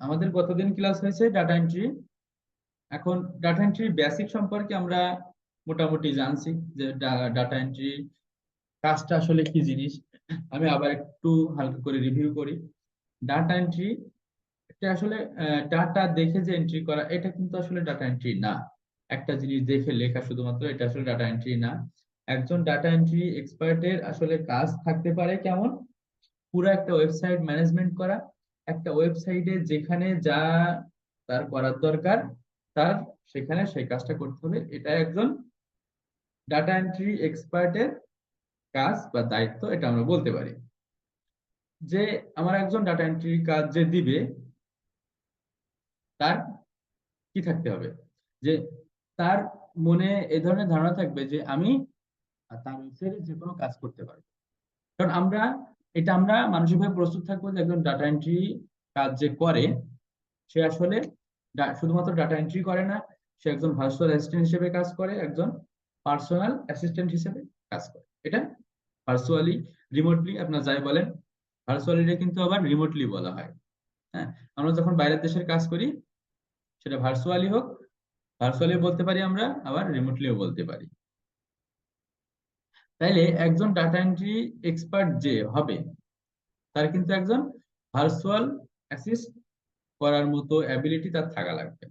আমাদের গতদিন ক্লাস হয়েছে ডাটা এন্ট্রি। এখন ডাটা এন্ট্রি বেসিক সম্পর্কে আমরা মোটামুটি জানছি যে ডাটা এন্ট্রি কাজটা আসলে কি জিনিস। আমি আবার একটু হালকা করে রিভিউ করি। ডাটা এন্ট্রি এটা আসলে ডাটা দেখে যে এন্ট্রি করা, এটা কিন্তু আসলে ডাটা এন্ট্রি না। একটা জিনিস দেখে লেখা শুধুমাত্র এটা আসলে ডাটা এন্ট্রি না। একজন ডাটা এন্ট্রি এক্সপার্টের আসলে কাজ থাকতে পারে কেমন, পুরো একটা ওয়েবসাইট ম্যানেজমেন্ট করা। একটা ওয়েবসাইটে যেখানে যা তার করার দরকার, তার সেখানে সেই কাজটা করতে হবে। এটা একজন ডাটা এন্ট্রি এক্সপার্টের কাজ বা দায়িত্ব, এটা আমরা বলতে পারি। যে আমার একজন ডাটা এন্ট্রি কাজ যে দিবে, তার কি থাকতে হবে, যে তার মনে এই ধরনের ধারণা থাকবে যে আমি তার ওয়েবসাইটে যে কোনো কাজ করতে পারবো। কারণ আমরা মানসিকভাবে প্রস্তুত থাকবো যে একজন ডাটা এন্ট্রি কাজ যে করে, সে আসলে শুধুমাত্র ডাটা এন্ট্রি করে না, সে একজন ভার্চুয়াল অ্যাসিস্ট্যান্ট হিসেবে কাজ করে, একজন পার্সোনাল অ্যাসিস্ট্যান্ট হিসেবে কাজ করে। এটা ভার্চুয়ালি, রিমোটলি, আপনার যাই বলেন, ভার্চুয়ালি কিন্তু আবার রিমোটলি বলা হয়। হ্যাঁ, আমরা যখন বাইরের দেশের কাজ করি, সেটা ভার্চুয়ালি হোক, ভার্চুয়ালি বলতে পারি আমরা, আবার রিমোটলিও বলতে পারি। তাইলে একজন ডাটা এন্ট্রি এক্সপার্ট যে হবে, তার কিন্তু একজন ভার্চুয়াল অ্যাসিস্ট করার মতো অ্যাবিলিটি তার থাকা লাগবে।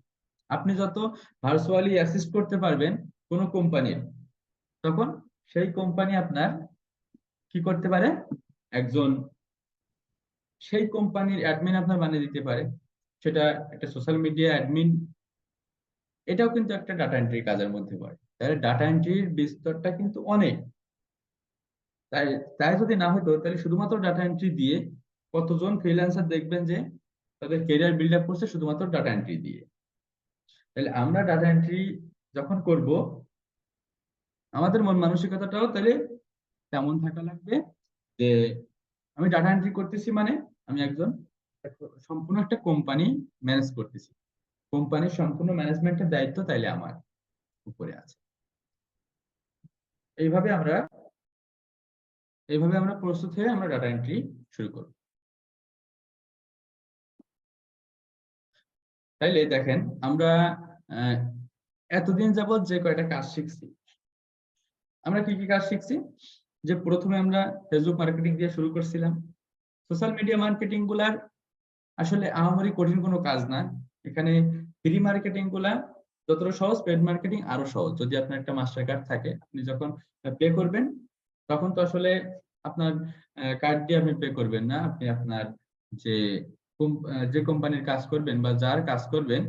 আপনি যত ভার্চুয়ালি অ্যাসিস্ট করতে পারবেন কোনো কোম্পানির, তখন সেই কোম্পানি আপনার কি করতে পারে, একজন সেই কোম্পানির অ্যাডমিন আপনার বানিয়ে দিতে পারে। সেটা একটা সোশ্যাল মিডিয়া অ্যাডমিন, এটাও কিন্তু একটা ডাটা এন্ট্রি কাজের মধ্যে পড়ে। তাহলে ডাটা এন্ট্রির বিস্তরটা কিন্তু অনেক। তাই তাই যদি না হতো, তাহলে শুধুমাত্র ডাটা এন্ট্রি দিয়ে কতজন ফ্রিল্যান্সার দেখবেন যে তাদের ক্যারিয়ার বিল্ড আপ করছে শুধুমাত্র ডাটা এন্ট্রি দিয়ে। তাহলে আমরা ডাটা এন্ট্রি যখন করব, আমাদের মন মানসিকতাটাও তাহলে তেমন থাকা লাগবে যে আমি ডাটা এন্ট্রি করতেছি মানে আমি একজন সম্পূর্ণ একটা কোম্পানি ম্যানেজ করতেছি। কোম্পানির সম্পূর্ণ ম্যানেজমেন্টের দায়িত্ব তাইলে আমার উপরে আছে। এইভাবে আমরা প্রস্তুত হয়ে আমরা ডাটা এন্ট্রি শুরু করব। তাইলে দেখেন, আমরা আহ, এতদিন যাবত যে কয়টা কাজ শিখছি, আমরা কি কি কাজ শিখছি? যে প্রথমে আমরা ফেসবুক মার্কেটিং দিয়ে শুরু করছিলাম। সোশ্যাল মিডিয়া মার্কেটিং গুলার আসলে আহামরি কঠিন কোনো কাজ না। এখানে ফ্রি মার্কেটিং গুলা যতটা সহজ, পেড মার্কেটিং আরো সহজ। যদি আপনার একটা মাস্টার কার্ড থাকে, আপনি যখন পে করবেন, তখন তো আসলে আপনার কার্ড দিয়ে আপনি পে করবেন না। আপনি আপনার যে যে কোম্পানির কাজ করবেন বা যার কাজ করবেন,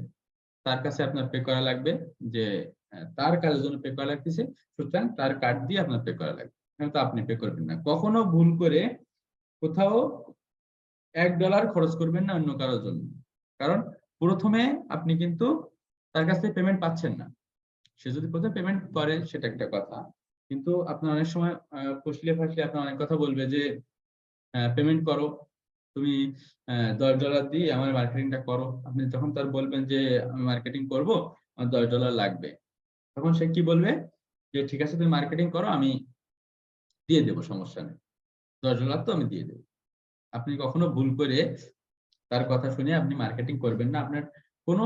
তার কাছে আপনার পে করা লাগবে। যে তার কাজের জন্য পে করা লাগতেছে, সুতরাং তার কার্ড দিয়ে আপনার পে করা লাগবে। তো আপনি পে করবেন না, কখনো ভুল করে কোথাও $1 খরচ করবেন না অন্য কারোর জন্য। কারণ প্রথমে আপনি কিন্তু তার কাছ থেকে পেমেন্ট পাচ্ছেন না। সে যদি প্রথমে পেমেন্ট করে সেটা একটা কথা, কিন্তু আপনার অনেক সময় ফসলে ফাসলে আপনার অনেক কথা বলবে যে পেমেন্ট করো, তুমি $10 দিয়ে আমার মার্কেটিংটা করো। আপনি যখন তার বলবেন যে আমি মার্কেটিং করব, আমার $10 লাগবে, তখন সে কি বলবে, যে ঠিক আছে তুমি মার্কেটিং করো, আমি দিয়ে দেবো, সমস্যা নেই, $10 তো আমি দিয়ে দেবো। আপনি কখনো ভুল করে তার কথা শুনে আপনি মার্কেটিং করবেন না। কোনো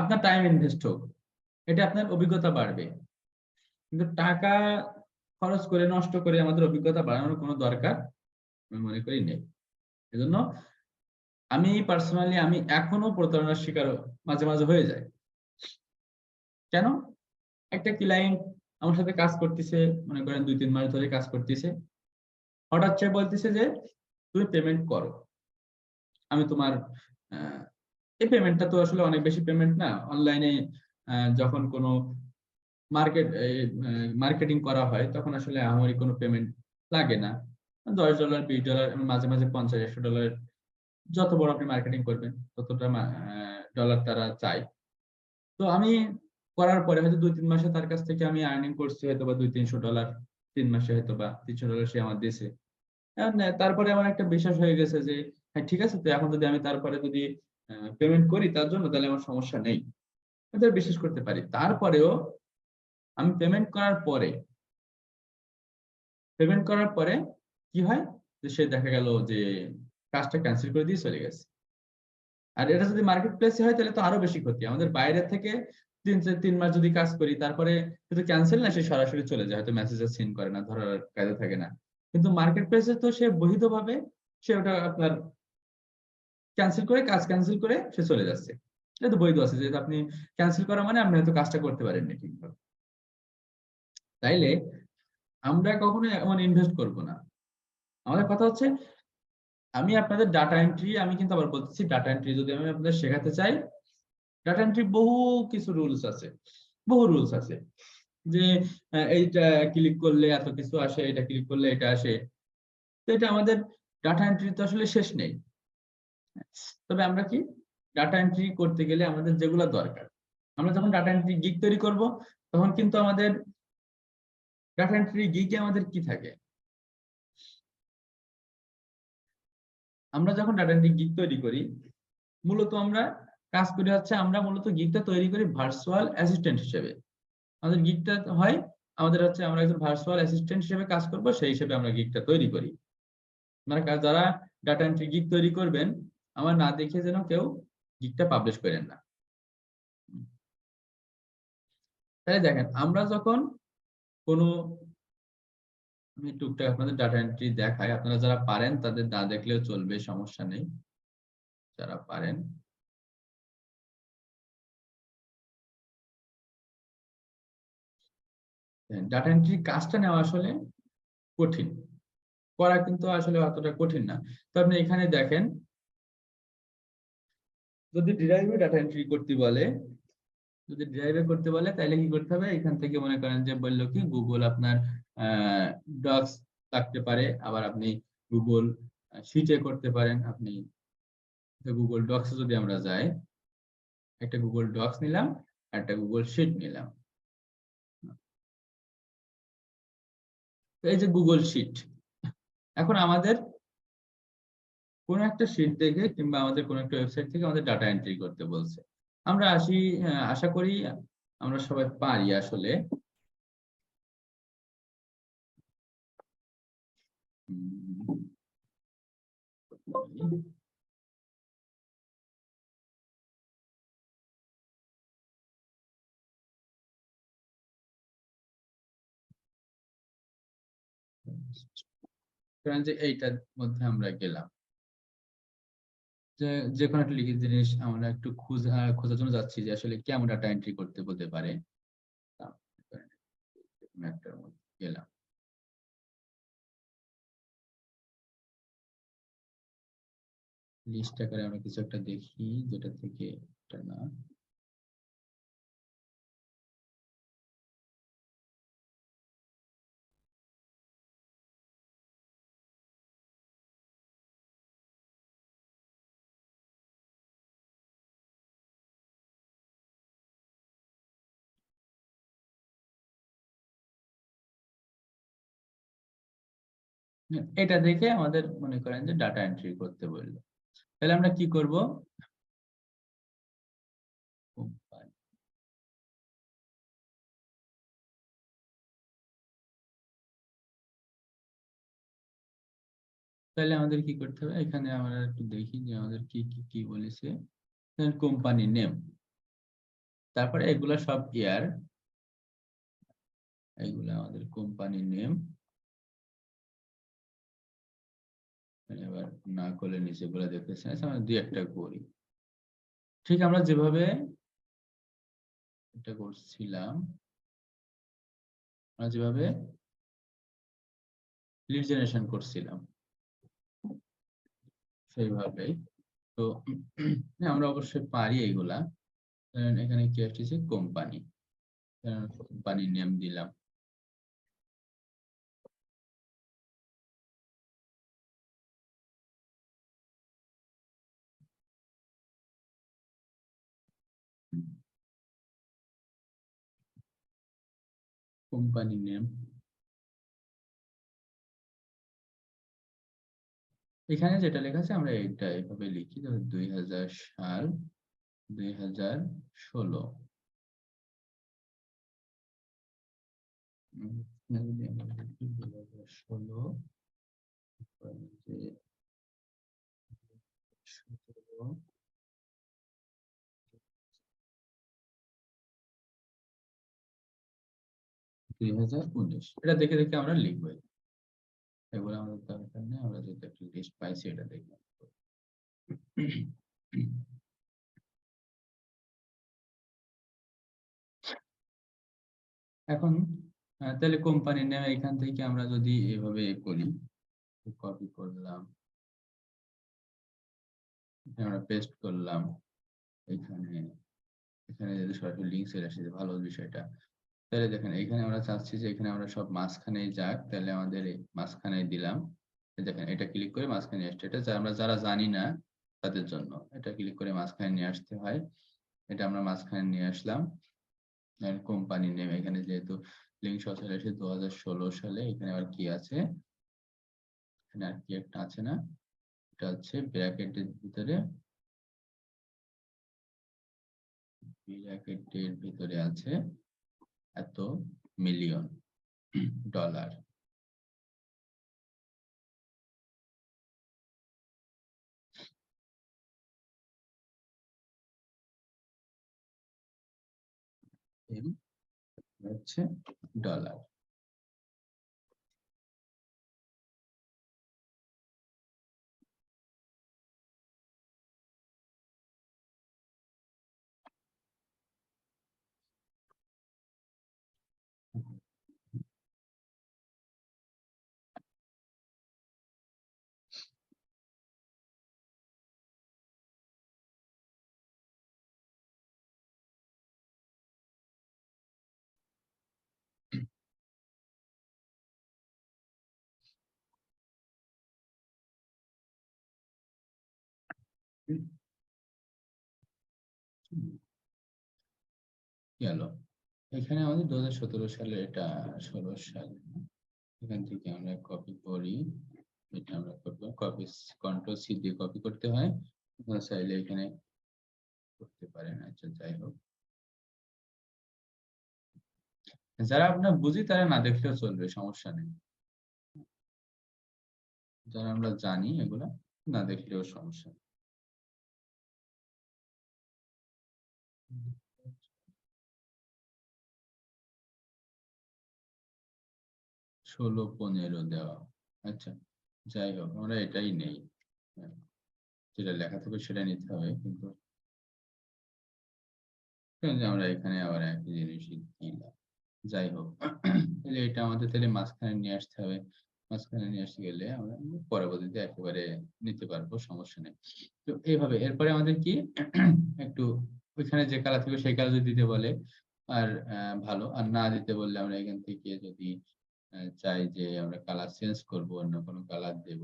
আপনার টাইম ইনভেস্ট হোক, এটা আপনার অভিজ্ঞতা বাড়বে, কিন্তু টাকা খরচ করে নষ্ট করে আমাদের অভিজ্ঞতা বাড়ানোর কোনো দরকার আমি মনে করি নেই। এজন্য আমি এখনো প্রতারণার শিকার মাঝে মাঝে হয়ে যায়। কেন? একটা ক্লায়েন্ট আমার সাথে কাজ করতেছে, মনে করেন 2-3 মাস ধরে কাজ করতেছে, হঠাৎ সে বলতেছে যে তুমি পেমেন্ট করো, আমি তোমার এই পেমেন্টটা তো আসলে অনেক বেশি পেমেন্ট না। অনলাইনে যখন কোনো মার্কেটিং করা হয়, তখন আসলে আহামরি কোনো পেমেন্ট লাগে না। $10, $20, মাঝে মাঝে $50-100, যত বড় আপনি মার্কেটিং করবেন ততটা ডলার তারা চায়। তো আমি করার পরে হয়তো 2-3 মাসে তার কাছ থেকে আমি আর্নিং করছি হয়তো বা $200-300, 3 মাসে হয়তো বা $300 সে আমার দিয়েছে। তারপরে আমার একটা বিশ্বাস হয়ে গেছে যে হ্যাঁ ঠিক আছে, তো এখন যদি আমি তারপরে যদি পেমেন্ট করি তার জন্য, তাহলে আমার সমস্যা নেই, এটা বিশ্বাস করতে পারি। তারপরেও আমি পেমেন্ট করার পরে কি হয়, যে সে দেখা গেল যে কাজটা ক্যান্সেল করে দিয়ে চলে গেছে। আর এটা যদি মার্কেট প্লেসে হয় তাহলে তো আরো বেশি ক্ষতি। আমাদের বাইরে থেকে ৩ মাস যদি কাজ করি, তারপরে যদি ক্যান্সেল না, সে সরাসরি চলে যায়, হয়তো মেসেজ সিন করে না, ধরার কায়দা থাকে না। কিন্তু মার্কেট প্লেসে তো সে বৈধভাবে সে ওটা আপনার ক্যান্সেল করে, কাজ ক্যান্সেল করে সে চলে যাচ্ছে। এটা তো বৈধ আছে, যেহেতু আপনি ক্যান্সেল করা মানে আপনি হয়তো কাজটা করতে পারেননি ঠিকভাবে। তাইলে আমরা কখনো এমন ইনভেস্ট করব না। আমাদের কথা হচ্ছে, আমি আপনাদের ডাটা এন্ট্রি, আমি কিন্তু আবার বলতেছি, ডাটা এন্ট্রি যদি আমি আপনাদের শেখাতে চাই, ডাটা এন্ট্রি বহু কিছু রুলস আছে, বহু রুলস আছে। যে এইটা ক্লিক করলে এত কিছু আসে, এটা ক্লিক করলে এটা আসে। তো এটা আমাদের ডাটা এন্ট্রি তো আসলে শেষ নেই। তবে আমরা কি, ডাটা এন্ট্রি করতে গেলে আমাদের যেগুলো দরকার, আমরা যখন ডাটা এন্ট্রি গিগ তৈরি করব, তখন কিন্তু আমাদের ডাটা এন্ট্রি গিগে আমাদের কি থাকে, আমরা যখন ডাটা এন্ট্রি গিগ তৈরি করি, মূলত আমরা কাজ করি হচ্ছে, আমরা মূলত গিগটা তৈরি করি ভার্চুয়াল অ্যাসিস্ট্যান্ট হিসেবে। আমাদের গিগটা হয়, আমাদের হচ্ছে আমরা একজন ভার্চুয়াল অ্যাসিস্ট্যান্ট হিসেবে কাজ করব, সেই হিসেবে আমরা গিগটা তৈরি করি। মানে যারা ডাটা এন্ট্রি গিগ তৈরি করবেন, আমার না দেখে যেন কেউ গিগটা পাবলিশ করেন না। তাহলে দেখেন, আমরা যখন কোনো, আমি টুকটাক আপনাদের ডাটা এন্ট্রি দেখাই, আপনারা যারা পারেন তাদের না দেখলেও চলবে, সমস্যা নেই, যারা পারেন। ডাটা এন্ট্রি কাজটা নেওয়া আসলে কঠিন, করা কিন্তু আসলে অতটা কঠিন না। তো আপনি এখানে দেখেন, যদি ডিরাইভে ডাটা এন্ট্রি করতে বলে, যদি ড্রাইভে করতে বলে, তাহলে কি করতে হবে, এখান থেকে মনে করেন যে বললো কি, গুগল আপনার ডক্স থাকতে পারে, আবার আপনি গুগল শিটে করতে পারেন। আপনি গুগল ডক্স যদি আমরা যাই, একটা গুগল ডক্স নিলাম, একটা গুগল শিট নিলাম। তো এই যে গুগল শিট, এখন আমাদের কোন একটা শিট দেখে কিংবা আমাদের কোন একটা ওয়েবসাইট থেকে আমাদের ডাটা এন্ট্রি করতে বলছে, আমরা আশা করি আমরা সবাই পারি আসলে। ধরেন যে এইটার মধ্যে আমরা গেলাম, যে যে কোনো একটা লিখিত জিনিস আমরা একটু খোঁজার জন্য যাচ্ছি, যে আসলে কেমন ডাটা এন্ট্রি করতে বলতে পারে। কোনো একটার মধ্যে গেলাম, লিস্ট আকারে আমরা কিছু একটা দেখি, যেটা থেকে এটা না, এটা দেখে আমাদের মনে করেন যে ডাটা এন্ট্রি করতে বললো, তাহলে আমরা কি করব, তাহলে আমাদের কি করতে হবে, এখানে আমরা একটু দেখি যে আমাদের কি কি কি বলেছে। কোম্পানি নেম, তারপরে এগুলা সব ইয়ার, এগুলা আমাদের কোম্পানি নেম। এবার না করলে নিচে গুলা দেখতেছেন, আচ্ছা আমরা দুই একটা করি, ঠিক আমরা যেভাবে এটা করছিলাম, আমরা যেভাবে লিড জেনারেশন করছিলাম সেইভাবেই। তো আমরা অবশ্যই পারি এইগুলা। এখানে কি আসছে, কোম্পানি, কোম্পানি নেম দিলাম। কোম্পানি নেম, এখানে যেটা লেখা আছে আমরা এটা এভাবে লিখি, 2000 সাল, 2016। যদি আমরা লিখি 2016, যে 17, 2019 এটা দেখে দেখে আমরা লিখবো। এগুলো আমাদের দরকার নেই, আমরা যেটা একটা লিস্ট পাইছি এটা দেখবো। এখন তাহলে কোম্পানির নাম এখান থেকে আমরা যদি এভাবে করি, কপি করলাম, আমরা পেস্ট করলাম এখানে, এখানে যদি সরাসরি লিঙ্ক চলে আসে ভালো বিষয়টা। তাহলে দেখেন এখানে আমরা চাচ্ছি যে এখানে আমরা সব মাঝখানেই যাক, তাহলে আমাদের এই মাঝখানে দিলাম। দেখেন এটা ক্লিক করে মাঝখানে আসছে, এটা আমরা যারা জানি না তাদের জন্য এটা ক্লিক করে মাঝখানে নিয়ে আসতে হয়। এটা আমরা মাঝখানে নিয়ে আসলাম। কোম্পানি নেম এখানে যেহেতু লিঙ্ক সহ চলে আসে 2016 সালে, এখানে আবার কি আছে, এখানে আর কি একটা আছে না, এটা হচ্ছে ব্র্যাকেটের ভিতরে আছে এত মিলিয়ন ডলার। হচ্ছে ডলার। কি হলো, এখানে আমাদের 2017 সালে, এটা 16 সাল, এখান থেকে আমরা কপি করি, এটা আমরা কপি কন্ট্রোল সি দিয়ে কপি করতে হয়, আপনারা চাইলে এখানে করতে পারেন। আচ্ছা যাই হোক, যারা আপনার বুঝি তারা না দেখলেও চলবে, সমস্যা নেই। যারা আমরা জানি এগুলা না দেখলেও সমস্যা নেই। 16-15 দেওয়া, আচ্ছা যাই হোক আমরা এটাই নেই, হ্যাঁ, যেটা লেখা থাকবে সেটা নিতে হবে, কিন্তু আমরা এখানে আবার একই জিনিসই দিলাম। যাই হোক, তাহলে এটা আমাদের তাহলে মাঝখানে নিয়ে আসতে হবে। মাঝখানে নিয়ে আসতে গেলে আমরা পরবর্তীতে একেবারে নিতে পারবো, সমস্যা নেই। তো এইভাবে এরপরে আমাদের কি একটু ওইখানে যে কালার থাকবে সেই কালার যদি দিতে বলে আর ভালো, আর না দিতে বললে আমরা এখান থেকে যদি চাই যে আমরা কালার চেঞ্জ করব, অন্য কোনো কালার দেব,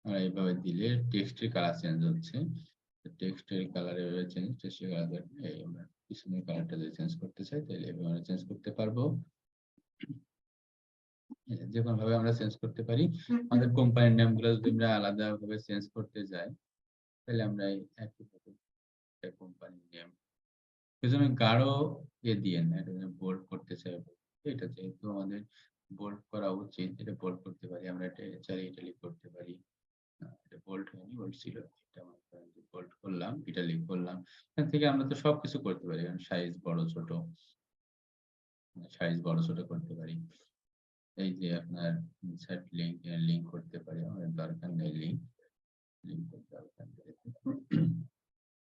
আমরা এইভাবে দিলে টেক্সটের কালার চেঞ্জ হচ্ছে। টেক্সটের কালার এভাবে চেঞ্জ, টেক্সটের কালার এই আমরা পিছনের কালারটা যদি চেঞ্জ করতে চাই তাহলে এভাবে আমরা চেঞ্জ করতে পারবো। যে কোনো ভাবে আমরা চেঞ্জ করতে পারি। আমাদের কোম্পানির নাম গুলো যদি আমরা আলাদা ভাবে চেঞ্জ করতে যাই তাহলে আমরা এই একইভাবে কোম্পানির নেম, এজন্য গাঢ় দিয়েন না, এটা বোল্ড করতে চাই, এটা যেহেতু আমাদের বোল্ড করা উচিত, এটা বোল্ড করতে পারি, আমরা এটা চাইলে ইটালিক করতে পারি। এটা বোল্ড হয়নি, বোল্ড ছিল, এটা আমরা বোল্ড করলাম, ইটালিক করলাম। এখান থেকে আমরা তো সবকিছু করতে পারি, কারণ সাইজ বড় ছোট, করতে পারি। এই যে আপনার ইনসার্ট লিংক করতে পারি, আমাদের দরকার নেই লিংক, দরকার নেই।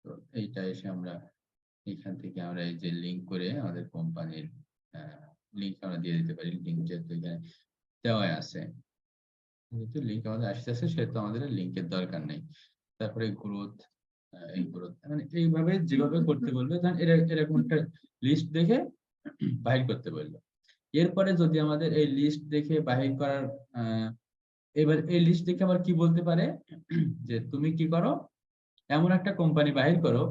তো এইটা এসে আমরা এখান থেকে আমরা এই যে লিংক করে আমাদের কোম্পানির লিংক আমরা দিয়ে দিতে পারি। লিংক যেহেতু এখানে দেওয়া আছে, যেহেতু লিংক আমাদের আসতেছে সেহেতু আমাদের লিংকের দরকার নেই। তারপরে গ্রোথ, এই গ্রোথ মানে এইভাবে যেভাবে করতে বলবে, ধরেন এরকম একটা লিস্ট দেখে বাহির করতে বললো। এরপরে যদি আমাদের এই লিস্ট দেখে বাহির করার এবার এই লিস্ট দেখে আবার কি বলতে পারে যে তুমি কি করো, এমন একটা কোম্পানি বাহির করো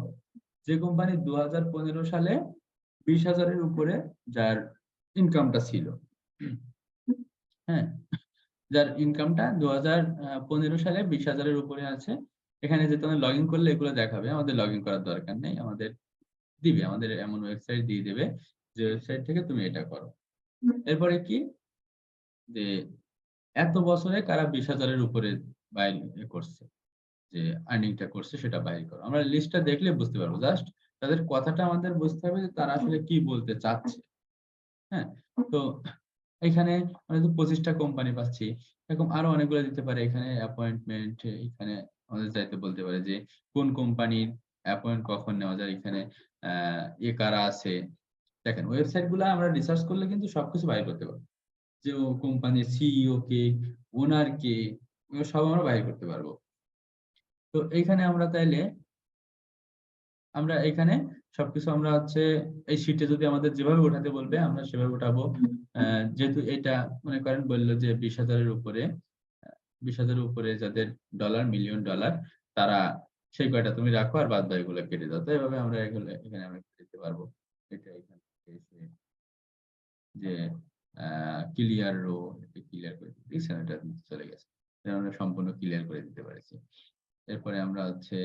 যে কোম্পানি 2015 সালে 20,000-এর উপরে যার ইনকামটা ছিল। হ্যাঁ, যার ইনকামটা 2015 সালে 20,000-এর উপরে আছে। এখানে যে তুমি লগ ইন করলে এগুলো দেখাবে, আমাদের লগ ইন করার দরকার নেই, আমাদের দিবে, আমাদের এমন ওয়েবসাইট দিয়ে দেবে যে ওয়েবসাইট থেকে তুমি এটা করো। এরপরে কি যে এত বছরে কারা 20,000-এর উপরে বাইর করছে, যে আর্নিংটা করছে সেটা বাইর করো। আমরা লিস্টটা দেখলে বুঝতে পারবো, জাস্ট তাদের কথাটা আমাদের বুঝতে হবে যে তারা আসলে কি বলতে চাচ্ছে। হ্যাঁ, তো এখানে আমরা তো 25টা কোম্পানি পাচ্ছি। এরকম আরো অনেকগুলো দিতে পারে। এখানে অ্যাপয়েন্টমেন্ট, এখানে আমাদের চাইতে বলতে পারে যে কোন কোম্পানির অ্যাপয়েন্ট কখন নেওয়া যায়। এখানে আ কারা আছে। দেখেন ওয়েবসাইট গুলা আমরা রিসার্চ করলে কিন্তু সবকিছু বাইর করতে পারবো। যে ও কোম্পানির সিইও কে, ওনার কে, এগুলো সব আমরা বাইর করতে পারবো। তো এইখানে আমরা তাইলে আমরা এখানে সবকিছু আমরা হচ্ছে এই শিটে যদি আমাদের যেভাবে উঠাতে বলবে আমরা সেভাবে উঠাবো। যেহেতু এটা মনে করেন বলল যে 20,000 এর উপরে, 20,000 এর উপরে যাদের ডলার, মিলিয়ন ডলার, তারা সেই কয়টা তুমি রাখো আর বাদ বাকিগুলো কেটে দাও। তো এভাবে আমরা এগুলো এখানে আমরা দিতে পারবো। এটা এখান থেকে এসে যে ক্লিয়ার রো, এটা ক্লিয়ার করে দিতে, দেখছেন এটা চলে গেছে। এটা আমরা সম্পূর্ণ ক্লিয়ার করে দিতে পেরেছি। এরপরে আমরা হচ্ছে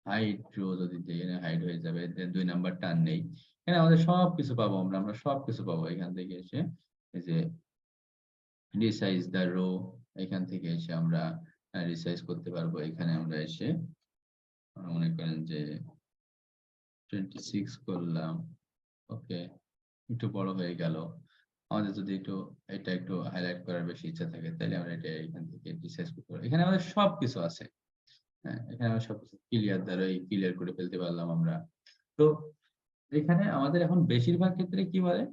হাইড রো যদি দেই, এখানে হাইড হয়ে যাবে। দেন ২ নাম্বার টার্ন নেই। এখানে আমাদের সবকিছু পাবো আমরা সবকিছু পাবো এখান থেকে এসে। এই যে রিসাইজ দ্য রো, এখান থেকে এসে আমরা রিসাইজ করতে পারবো। এখানে আমরা এসে মনে করেন যে 26 করলাম। ওকে, একটু বড় হয়ে গেল। আমাদের যদি এটা একটু হাইলাইট করার বেশি ইচ্ছা থাকে তাহলে আমরা এটা এখান থেকে রিসাইজ করতে পারবো। এখানে আমাদের সবকিছু আছে। হ্যাঁ, এখানে আমরা সবকিছু ক্লিয়ার দ্বারাই ক্লিয়ার করে ফেলতে পারলাম আমরা। তো এখানে আমাদের এখন বেশিরভাগ ক্ষেত্রে কি বলে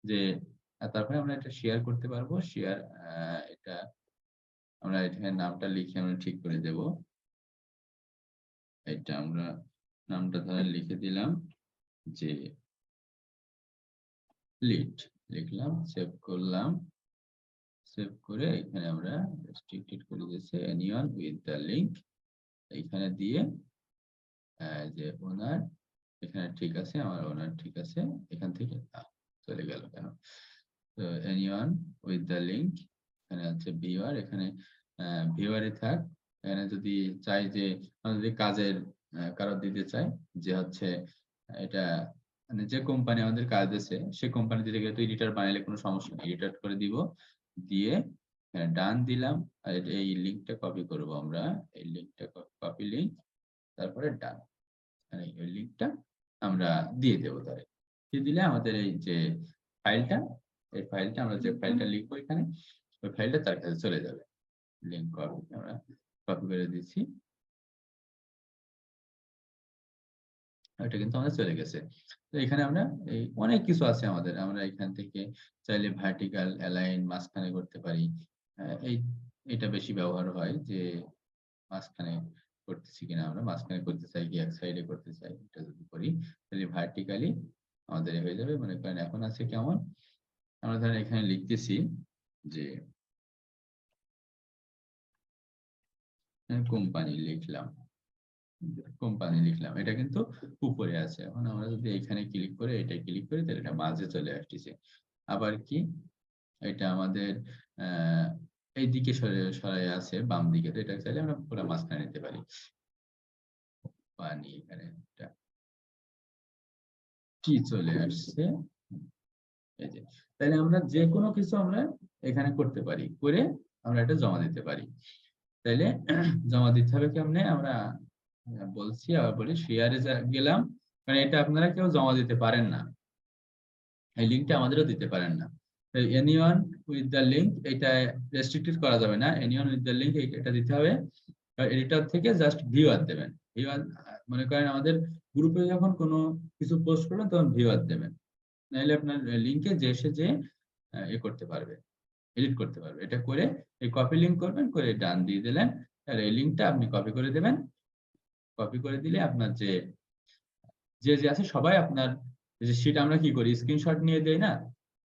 যে তারপরে আমরা এটা শেয়ার করতে পারবো। শেয়ার এটা আমরা এখানে নামটা লিখে আমরা ঠিক করে দেব। এটা আমরা নামটা ধরে লিখে দিলাম যে লিড লিখলাম, সেভ করলাম। সেভ করে এখানে আমরা রেস্ট্রিক্টেড করে দিয়েছি এনিওয়ান উইথ দ্য লিংক এখানে দিয়ে যে ওনার এখানে ঠিক আছে, আমার ওনার ঠিক আছে। এখান থেকে চলে গেল কেন? তো এনিওয়ান উইথ দ্য লিংক, এখানে আছে ভিউয়ার, এখানে ভিউয়ারে থাক। এখানে যদি চাই যে আমরা যদি কাজের কারো দিতে চাই যে হচ্ছে এটা মানে যে কোম্পানি আমাদের কাজ দিচ্ছে সে কোম্পানি দিতে গেলে তো এডিটর বানাইলে কোনো সমস্যা নেই, এডিটর করে দিব। দিয়ে ডান দিলাম। আর এই লিংকটা কপি করব আমরা। এই লিংকটা কপি লিংক, তারপরে ডান। মানে এই লিংকটা আমরা দিয়ে দেব তারে। দিয়ে দিলে আমাদের এই যে ফাইলটা, এই ফাইলটা আমরা যে ফাইলটা লিখবো এখানে, ওই ফাইলটা তার কাছে চলে যাবে। লিংক কপি আমরা কপি করে দিচ্ছি। এটা কিন্তু আমাদের চলে গেছে। তো এখানে আমরা এই অনেক কিছু আছে আমাদের। আমরা এখান থেকে চাইলে ভার্টিক্যাল অ্যালাইন মাঝখানে করতে পারি। এই এটা বেশি ব্যবহার হয় যে মাঝখানে করতেছি কিনা, আমরা মাঝখানে করতে চাই কি এক সাইডে করতে চাই। এটা যদি করি তাহলে ভার্টিক্যালি আমাদের হয়ে যাবে। মনে করেন এখন আছে কেমন, আমরা ধরেন এখানে লিখতেছি যে কোম্পানি লিখলাম, কোম্পানি লিখলাম, এটা কিন্তু উপরে আছে। এখন আমরা যদি এখানে ক্লিক করে এটা ক্লিক করি তাহলে এটা মাঝে চলে আসতেছে। আবার কি এটা আমাদের আহ এইদিকে সরাই আছে বাম দিকে, তো এটা চাইলে আমরা পুরো মাঝখানে নিতে পারি। পানি এখানে একটা কি চলে আসছে, এই যে। তাহলে আমরা যে কোনো কিছু আমরা এখানে করতে পারি, করে আমরা এটা জমা দিতে পারি। তাইলে জমা দিতে হবে কেমনে আমরা বলছি, আবার বলি শেয়ারে গেলাম। মানে এটা আপনারা কেউ জমা দিতে পারেন না, এই লিঙ্কটা আমাদেরও দিতে পারেন না। এনিওয়ান উইথ দ্য লিঙ্ক এটা রেস্ট্রিক্টেড করা যাবে না। এনিওয়ান উইথ দ্য লিঙ্ক এটা দিতে হবে। এডিটর থেকে জাস্ট ভিউয়ার দেবেন। ভিউয়ার মনে করেন আমাদের গ্রুপে যখন কোনো কিছু পোস্ট করবেন তখন ভিউয়ার দেবেন। নাহলে আপনার লিঙ্কে যে এসে যে করতে পারবে, এডিট করতে পারবে। এটা করে এই কপি লিঙ্ক করবেন, করে ডান দিয়ে দিলেন। আর এই লিঙ্কটা আপনি কপি করে দেবেন। কপি করে দিলে আপনার যে আছে সবাই আপনার যে শিট আমরা কি করি স্ক্রিনশট নিয়ে দেই না,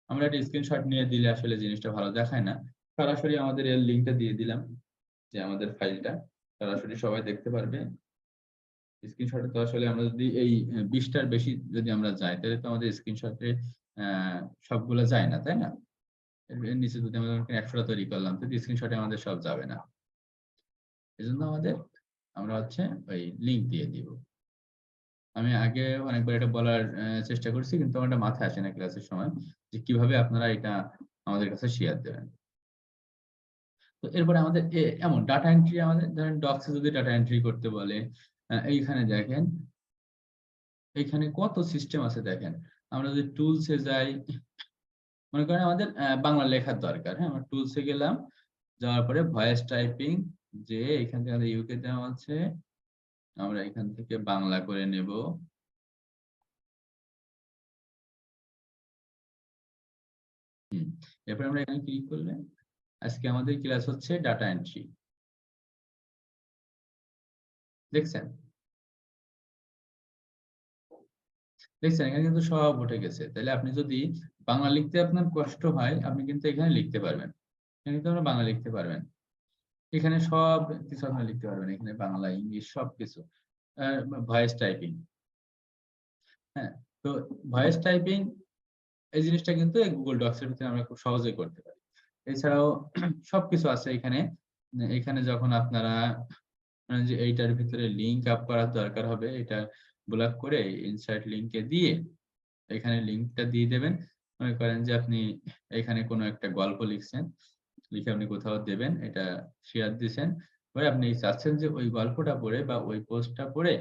আমরা একটা স্ক্রিনশট নিয়ে দিলে আসলে জিনিসটা ভালো দেখায় না। সরাসরি আমাদের এর লিঙ্কটা দিয়ে দিলাম যে আমাদের ফাইলটা সরাসরি সবাই দেখতে পারবে। স্ক্রিনশটে তো আসলে আমরা যদি এই 20টার বেশি যদি আমরা যাই তাহলে তো আমাদের স্ক্রিনশটে সবগুলো যায় না, তাই না? এর নিচে যদি আমরা 100টা তৈরি করলাম তো স্ক্রিনশটে আমাদের সব যাবে না। এজন্য আমরা হচ্ছে ওই লিঙ্ক দিয়ে দিব। আমি আগে অনেকবার এটা বলার চেষ্টা করছি কিন্তু আমার এটা মাথায় আসে না ক্লাসের সময় যে কিভাবে আপনারা এটা আমাদের কাছে শেয়ার দেবেন। তো এরপরে আমাদের এমন ডাটা এন্ট্রি, আমাদের ধরেন ডক্সে যদি ডাটা এন্ট্রি করতে বলে, এইখানে দেখেন এইখানে কত সিস্টেম আছে দেখেন। আমরা যদি টুলসে যাই, মনে করেন আমাদের বাংলা লেখার দরকার। হ্যাঁ, আমরা টুলসে গেলাম, যাওয়ার পরে ভয়েস টাইপিং, যে এখান থেকে আমাদের ইউকে দেওয়া আছে, আমরা এখান থেকে বাংলা করে নেব। এরপর আমরা এখানে ক্লিক করলে আজকে আমাদের ক্লাস হচ্ছে ডাটা এন্ট্রি। দেখছেন দেখছেন এখানে কিন্তু সব উঠে গেছে। তাহলে আপনি যদি বাংলা লিখতে আপনার কষ্ট হয়, আপনি কিন্তু এখানে লিখতে পারবেন। এখানে কিন্তু আমরা বাংলা লিখতে পারবেন। এখানে সব কিছু আপনি লিখতে পারবেন। এখানে বাংলা, ইংলিশ সবকিছু। Voice typing. হ্যাঁ, তো ভয়েস টাইপিং এই জিনিসটা কিন্তু এই গুগল ডক্স এর ভিতরে আমরা খুব সহজেই করতে পারি। এছাড়াও সবকিছু আছে এখানে। এখানে যখন আপনারা যে এইটার ভিতরে লিংক আপ করার দরকার হবে, এটা ব্লক করে ইনসার্ট লিংকে দিয়ে এখানে লিংকটা দিয়ে দেবেন। মনে করেন যে আপনি এখানে কোনো একটা গল্প লিখছেন, লিখে আপনি কোথাও দেবেন, এটা শেয়ার দিছেন। এবার আপনি চাচ্ছেন যে ওই গল্পটা পড়ে বা ওই পোস্টটা পড়ে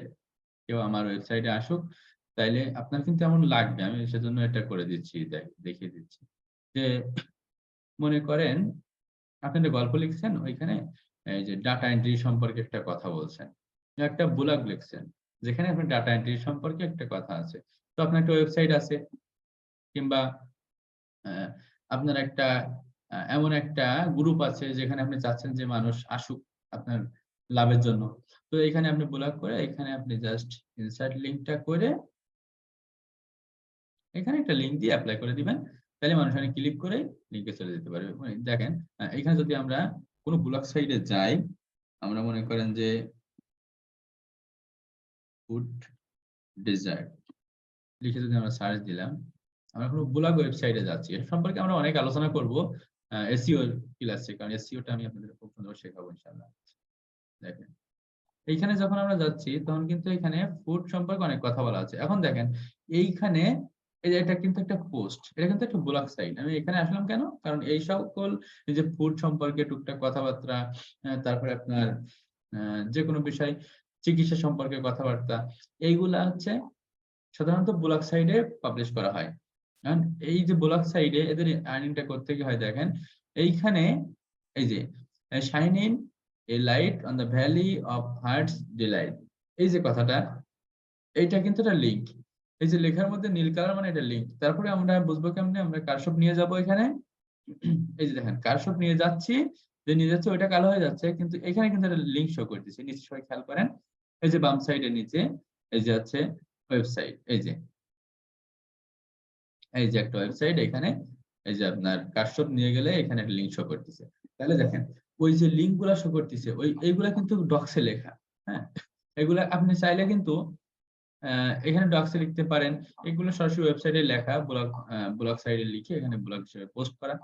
কেউ আমার ওয়েবসাইটে আসুক, তাইলে আপনার কিন্তু এমন লাগবে। আমি সেজন্য এটা করে দিচ্ছি, দেখিয়ে দিচ্ছি। যে মনে করেন আপনি একটা গল্প লিখছেন, ওইখানে এই যে ডাটা এন্ট্রি সম্পর্কে একটা কথা বলছেন। একটা ব্লগ লিখছেন, যেখানে আপনি ডাটা এন্ট্রি সম্পর্কে একটা কথা আছে। তো আপনার একটা ওয়েবসাইট আছে, কিংবা আ আপনার একটা এমন একটা গ্রুপ আছে যেখানে আপনি চাচ্ছেন যে মানুষ আসুক আপনার লাভের জন্য। তো এখানে আপনি ব্লগ করে এখানে আপনি জাস্ট ইনসার্ট লিংকটা করে এখানে একটা লিংক দিয়ে এপ্লাই করে দিবেন। তাইলে মানুষ এখানে ক্লিক করে লিংকে চলে যেতে পারবে। মানে দেখেন এখানে যদি আমরা কোন ব্লগ সাইটে যাই, আমরা মনে করেন যে ফুড ডেজার্ট লিখে যদি আমরা সার্চ দিলাম, আমরা কোন ব্লগ ওয়েবসাইটে যাচ্ছি। এটা সম্পর্কে আমরা অনেক আলোচনা করব এসইও ক্লাসে, কারণ এসইওটা আমি আপনাদের খুব সুন্দর শেখাবো ইনশাআল্লাহ। দেখেন এইখানে যখন আমরা যাচ্ছি তখন কিন্তু এখানে ফুড সম্পর্কে অনেক কথা বলা আছে। এখন দেখেন এইখানে এই যে এটা কিন্তু একটা পোস্ট, এটা কিন্তু একটা ব্লগ সাইট। আমি এখানে আসলাম কেন? কারণ এই সকল এই যে ফুড সম্পর্কে টুকটাক কথাবার্তা, তারপরে আপনার যেকোনো বিষয়, চিকিৎসা সম্পর্কে কথাবার্তা, এইগুলা হচ্ছে সাধারণত ব্লগ সাইটে পাবলিশ করা হয়। কারণ এই যে ব্লগ সাইটে এদের আর্নিংটা করতে কি হয় দেখেন, এইখানে এই যে shine in a light on the valley of hearts delight, এই যে কথাটা, এইটা কিন্তু একটা লিংক। এই যে লেখার মধ্যে নীল কালার মানে এটা লিংক। তারপরে আমরা বুঝবো কেমনে? আমরা কারসর নিয়ে যাব এখানে। এই যে দেখেন কারসর নিয়ে যাচ্ছি, যে নিয়ে যাচ্ছে ওইটা কালো হয়ে যাচ্ছে, কিন্তু এখানে কিন্তু একটা লিংক শো করতেছে। নিচে সবাই খেয়াল করেন, এই যে বাম সাইডের নিচে এই যে আছে ওয়েবসাইট, এই যে একটা ওয়েবসাইট, এখানে এই যে আপনার কারসর নিয়ে গেলে এখানে একটা লিংক শো করতেছে। তাহলে দেখেন ওই যে লিংক গুলা শো করতেছে, এইগুলা কিন্তু ডক্সে লেখা। হ্যাঁ, এগুলা আপনি চাইলে কিন্তু এখানে ডক্সে লিখতে পারেন। এগুলো সরাসরি ওয়েবসাইটে লেখা, ব্লগ সাইটে লিখে এখানে ব্লগ হিসেবে পোস্ট করা।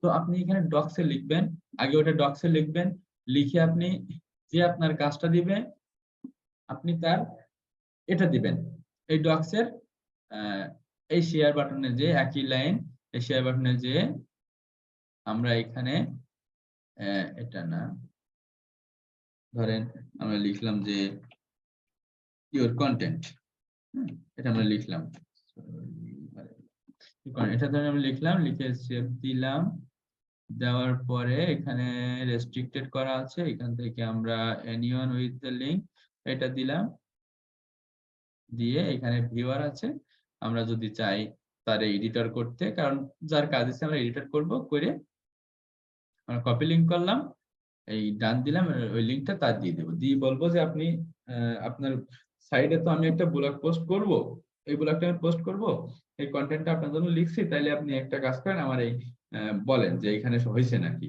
তো আপনি এখানে ডক্সে লিখবেন, আগে ওটা ডক্সে লিখবেন, লিখে আপনি যে আপনার কাজটা দিবে আপনি তার এটা দিবেন। এই ডক্সের এই শেয়ার বাটনে যে একই লাইন, এই শেয়ার বাটনে যে আমরা এখানে এটা না, ধরেন আমরা লিখলাম যে ইওর কন্টেন্ট, এটা আমরা লিখলাম, এটা ধরে আমি লিখলাম, লিখে সেভ দিলাম। দেওয়ার পরে এখানে রেস্ট্রিক্টেড করা আছে, এখান থেকে আমরা এনিওয়ান উইথ দ্য লিংক এটা দিলাম। দিয়ে এখানে ভিউয়ার আছে, আমরা যদি চাই তার এডিটর করতে, কারণ যার কাজ আছে আমরা এডিটর করব, করে আমরা কপি লিংক করলাম, এই ডান দিলাম, ওই লিংকটা তার দিয়ে দেবো, দিয়ে বলবো যে আপনি আপনার সাইডে তো আমি একটা ব্লগ পোস্ট করব, এই ব্লগটা আমি পোস্ট করব, এই কন্টেন্টটা আপনার জন্য লিখছি, তাইলে আপনি একটা কাজ করেন, আমার এই বলেন যে এখানে হয়েছে নাকি,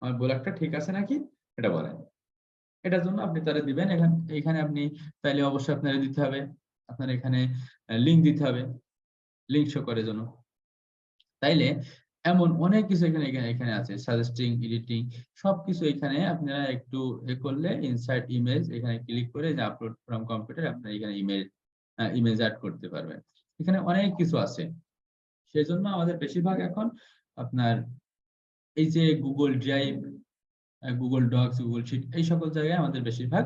আমার ব্লগটা ঠিক আছে নাকি, এটা বলেন। এটার জন্য আপনি তারা দিবেন। এখানে আপনি তাইলে অবশ্যই আপনারা দিতে হবে, আপনার এখানে লিংক দিতে হবে, লিংক শো করার জন্য। তাইলে এমন অনেক কিছু এখানে এখানে এখানে আছে, সাজেস্টিং, এডিটিং, সবকিছু এখানে আপনারা একটু করলে ইনসার্ট ইমেজ এখানে ক্লিক করে যে আপলোড ফ্রম কম্পিউটার, আপনারা এখানে ইমেজ অ্যাড করতে পারবেন। এখানে অনেক কিছু আছে। সেজন্য আমাদের বেশিরভাগ এখন আপনার এই যে Google drive, Google docs, Google sheet, এই সকল জায়গায় আমাদের বেশিরভাগ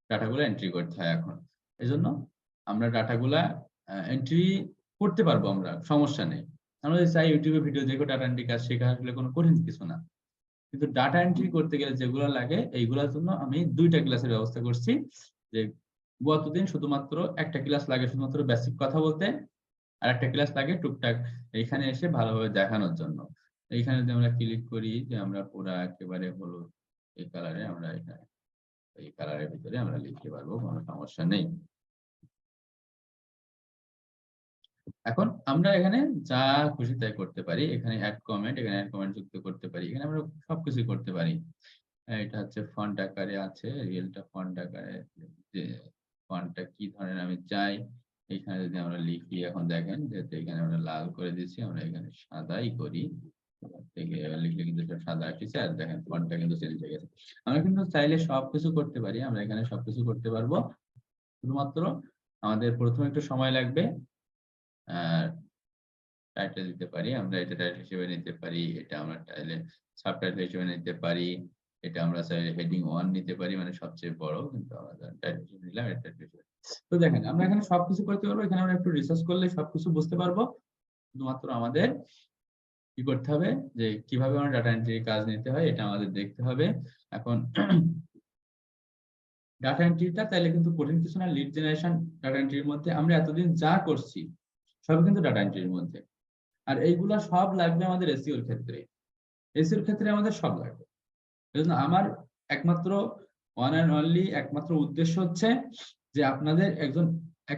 ডাটাগুলো এন্ট্রি করতে হয় এখন। এজন্য আমরা ডাটাগুলা এন্ট্রি করতে পারবো, আমরা সমস্যা নেই। আমরা যদি চাই ইউটিউবে ভিডিও দেখে ডাটা এন্ট্রি কাজ শেখা আসলে কোনো কঠিন কিছু না। কিন্তু ডাটা এন্ট্রি করতে গেলে যেগুলো লাগে এইগুলোর জন্য আমি 2টা ক্লাসের ব্যবস্থা করছি। যে গতদিন শুধুমাত্র একটা ক্লাস লাগে শুধুমাত্র বেসিক কথা বলতে, আর একটা ক্লাস লাগে টুকটাক এইখানে এসে ভালোভাবে দেখানোর জন্য। এইখানে যদি আমরা ক্লিক করি যে আমরা পুরা একেবারে হলুদ এই কালারে আমরা এখানে এই কালারের ভিতরে আমরা লিখতে পারবো, কোনো সমস্যা নেই। এখন আমরা এখানে যা খুশি তাই করতে পারি। এখানে এড কমেন্ট, এখানে এড কমেন্ট যুক্ত করতে পারি। এখানে আমরা সবকিছু করতে পারি। এটা হচ্ছে ফন্ট আকারে আছে, রিয়েলটা ফন্ট আকারে, যে ফন্টটা কি ধরনের আমি চাই। এখানে যদি আমরা লিখি, এখন দেখেন যেহেতু এখানে আমরা লাল করে দিয়েছি, আমরা এখানে সাদাই করি। থেকে লিখলে কিন্তু এটা সাদা আসছে, আর দেখেন ফন্টটা কিন্তু চেঞ্জ হয়ে গেছে। আমরা কিন্তু চাইলে সবকিছু করতে পারি, আমরা এখানে সবকিছু করতে পারবো। শুধুমাত্র আমাদের প্রথমে একটু সময় লাগবে। আর টাইটেল দিতে পারি, আমরা এটা টাইটেল হিসেবে নিতে পারি, এটা আমরা চাইলে সাবটাইটেল হিসেবে নিতে পারি, এটা আমরা চাইলে হেডিং 1 নিতে পারি, মানে সবচেয়ে বড়, কিন্তু আমরা টাইটেল হিসেবে নিলাম এটা টাইটেল হিসেবে। তো দেখেন আমরা এখানে সবকিছু করতে পারবো, এখানে আমরা একটু রিসার্চ করলে সবকিছু বুঝতে পারবো। শুধুমাত্র আমাদের কি করতে হবে, যে কিভাবে আমরা ডাটা এন্ট্রি কাজ নিতে হয় এটা আমাদের দেখতে হবে। এখন ডাটা এন্ট্রিটা তাইলে কিন্তু কঠিন কিছু না। লিড জেনারেশন ডাটা এন্ট্রির মধ্যে আমরা এতদিন যা করছি সব কিন্তু ডাটা এন্ট্রির মধ্যে। আর এইগুলা সব লাগবে আমাদের এসইওর ক্ষেত্রে। এসইওর ক্ষেত্রে আমাদের সব লাগবে। এজন্য আমার একমাত্র ওয়ান অ্যান্ড অনলি একমাত্র উদ্দেশ্য হচ্ছে যে আপনাদের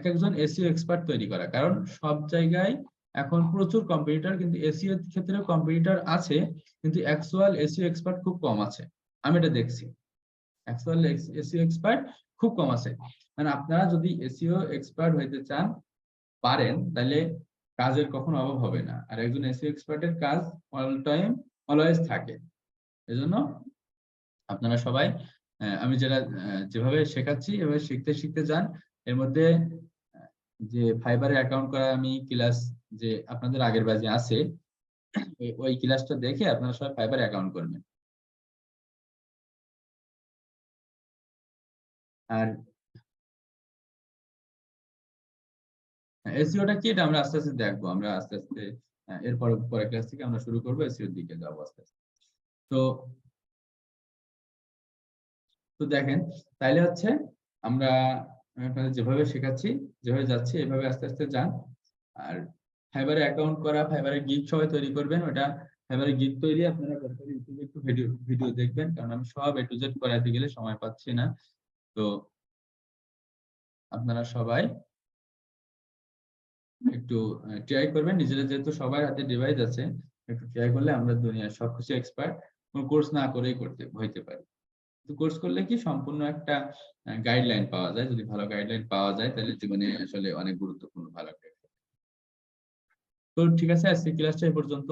একজন এসইও এক্সপার্ট তৈরি করা। কারণ সব জায়গায় এখন প্রচুর কম্পিটিটর, কিন্তু এসইও এর ক্ষেত্রে কম্পিটিটর আছে, কিন্তু অ্যাকচুয়াল এসইও এক্সপার্ট খুব কম আছে। আমি এটা দেখছি। অ্যাকচুয়াল এসইও এক্সপার্ট খুব কম আছে। মানে আপনারা যদি এসইও এক্সপার্ট হইতে চান পারেন, তাহলে কাজের কখনো অভাব হবে না। আর একজন এসইও এক্সপার্টের কাজ অল টাইম অলওয়েজ থাকে। এজন্য আপনারা সবাই আমি যেভাবে শেখাচ্ছি এভাবে শিখতে শিখতে যান। এর মধ্যে যে ফাইবারে অ্যাকাউন্ট করা আমি ক্লাস যে আপনাদের আগের ব্যাচে আছে, ওই ক্লাসটা দেখে আপনারা সবাই ফাইবারে অ্যাকাউন্ট করবেন। আর এসইওটা কি এটা আমরা আস্তে আস্তে দেখবো। আমরা আস্তে আস্তে এরপর পরের ক্লাস থেকে আমরা শুরু করবো, এসইওর দিকে যাবো আস্তে আস্তে। তো তো দেখেন, তাইলে হচ্ছে আমরা আপনাদের যেভাবে শেখাচ্ছি, যেভাবে যাচ্ছি এভাবে আস্তে আস্তে যান। আর ফাইবারে অ্যাকাউন্ট করা, ফাইবারে গিগ সবাই তৈরি করবেন। ওটা ফাইবারে গিগ তৈরি আপনারা করতে হলে ইউটিউবে একটু ভিডিও দেখবেন, কারণ আমি সব এ টু জেড করাতে গেলে সময় পাচ্ছি না। তো আপনারা সবাই একটু ট্রাই করবেন নিজেরা, যেহেতু সবার হাতে ডিভাইস আছে, একটু ট্রাই করলে আমরা দুনিয়ার সবকিছু এক্সপার্ট কোনো কোর্স না করেই হইতে পারি। কোর্স করলে কি সম্পূর্ণ একটা গাইডলাইন পাওয়া যায়। যদি ভালো গাইডলাইন পাওয়া যায় তাহলে জীবনে আসলে অনেক গুরুত্বপূর্ণ ভালো একটা। তো ঠিক আছে, আজকে ক্লাসটা এই পর্যন্ত,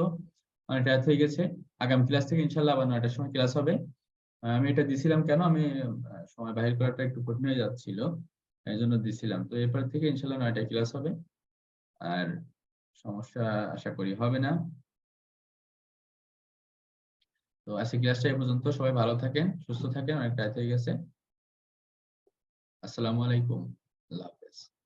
অনেক রাত হয়ে গেছে। আগামী ক্লাস থেকে ইনশাল্লাহ আবার 9টার সময় ক্লাস হবে। আমি এটা দিছিলাম কেন, আমি সময় বাহির করাটা একটু কঠিন হয়ে যাচ্ছিল, এই জন্য দিছিলাম। তো এরপর থেকে ইনশাল্লাহ 9টায় ক্লাস হবে, আর সমস্যা আশা করি হবে না। তো আজকে ক্লাসটা এই পর্যন্ত, সবাই ভালো থাকেন, সুস্থ থাকেন, অনেক রাত হয়ে গেছে। আসসালামু আলাইকুম, আল্লাহ হাফেজ।